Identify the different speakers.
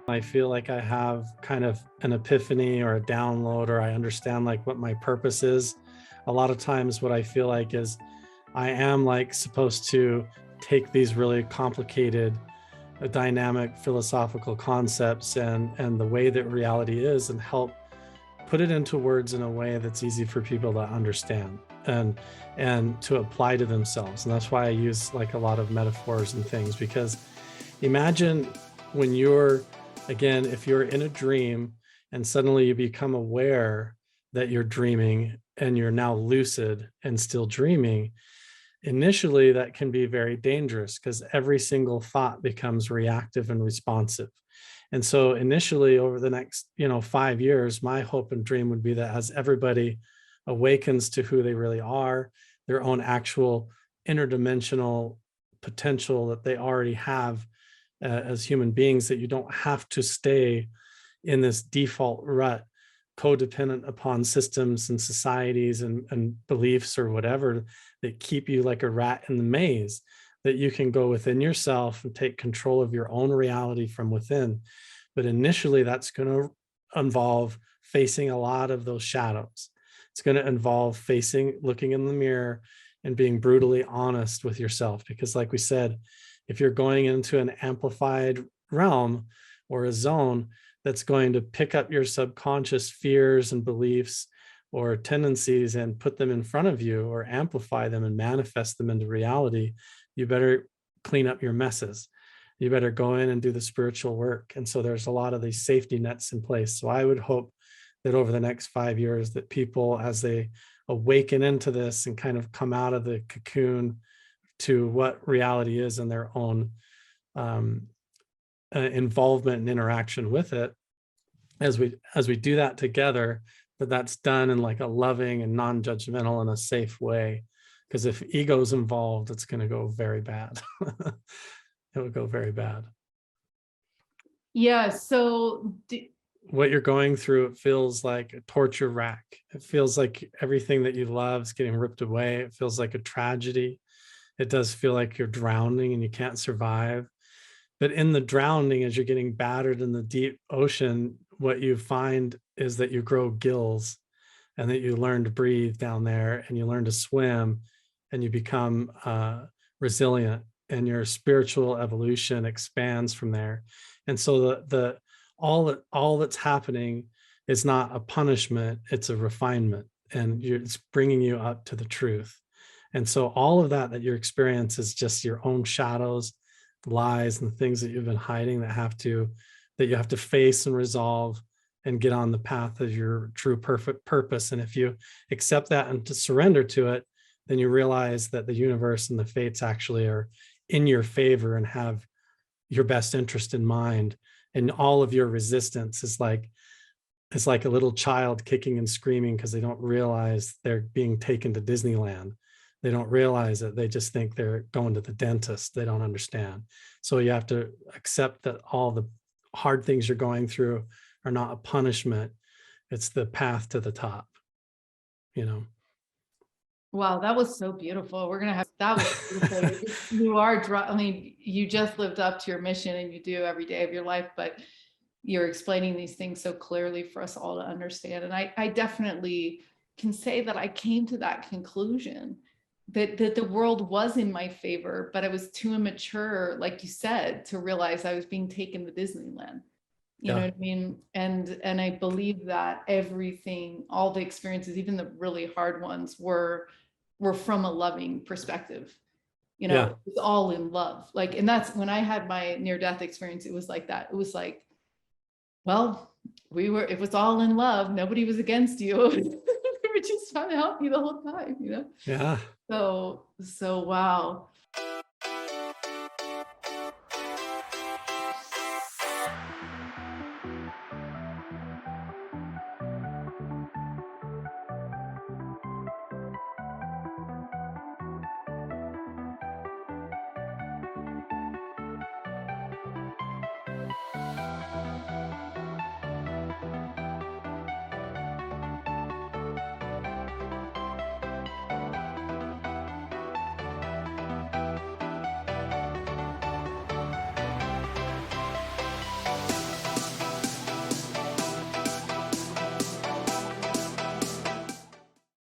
Speaker 1: I feel like I have kind of an epiphany or a download, or I understand like what my purpose is. A lot of times, what I feel like is I am like supposed to take these really complicated, dynamic philosophical concepts and the way that reality is and help put it into words in a way that's easy for people to understand and to apply to themselves. And that's why I use like a lot of metaphors and things, because imagine when you're, again, if you're in a dream and suddenly you become aware that you're dreaming and you're now lucid and still dreaming. Initially, that can be very dangerous because every single thought becomes reactive and responsive. And so initially over the next, 5 years, my hope and dream would be that as everybody awakens to who they really are, their own actual interdimensional potential that they already have as human beings, that you don't have to stay in this default rut, codependent upon systems and societies and beliefs or whatever that keep you like a rat in the maze, that you can go within yourself and take control of your own reality from within. But initially, that's going to involve facing a lot of those shadows. It's going to involve looking in the mirror and being brutally honest with yourself. Because, like we said, if you're going into an amplified realm or a zone that's going to pick up your subconscious fears and beliefs or tendencies and put them in front of you or amplify them and manifest them into reality, you better clean up your messes. You better go in and do the spiritual work. And so there's a lot of these safety nets in place. So I would hope that over the next 5 years that people, as they awaken into this and kind of come out of the cocoon to what reality is and their own involvement and interaction with it, as we do that together, that's done in like a loving and non-judgmental and a safe way. Because if ego's involved, it's going to go very bad. It would go very bad.
Speaker 2: Yeah. So
Speaker 1: what you're going through, it feels like a torture rack. It feels like everything that you love is getting ripped away. It feels like a tragedy. It does feel like you're drowning and you can't survive. But in the drowning, as you're getting battered in the deep ocean, what you find is that you grow gills and that you learn to breathe down there and you learn to swim and you become resilient, and your spiritual evolution expands from there. And so all that's happening is not a punishment, it's a refinement, and it's bringing you up to the truth. And so all of that you experience is just your own shadows, lies, and things that you've been hiding that you have to face and resolve and get on the path of your true perfect purpose. And if you accept that and to surrender to it, then you realize that the universe and the fates actually are in your favor and have your best interest in mind. And all of your resistance is like, it's like a little child kicking and screaming because they don't realize they're being taken to Disneyland. They don't realize it. They just think they're going to the dentist. They don't understand. So you have to accept that all the hard things you're going through are not a punishment. It's the path to the top,
Speaker 2: Wow, that was so beautiful. That was beautiful. You just lived up to your mission, and you do every day of your life, but you're explaining these things so clearly for us all to understand. And I definitely can say that I came to that conclusion that the world was in my favor, but I was too immature, like you said, to realize I was being taken to Disneyland. You know what I mean? And I believe that everything, all the experiences, even the really hard ones, were from a loving perspective. It's all in love. Like, and that's when I had my near-death experience, it was like that. It was like, well, it was all in love. Nobody was against you. We were just trying to help you the whole time,
Speaker 1: Yeah.
Speaker 2: So wow.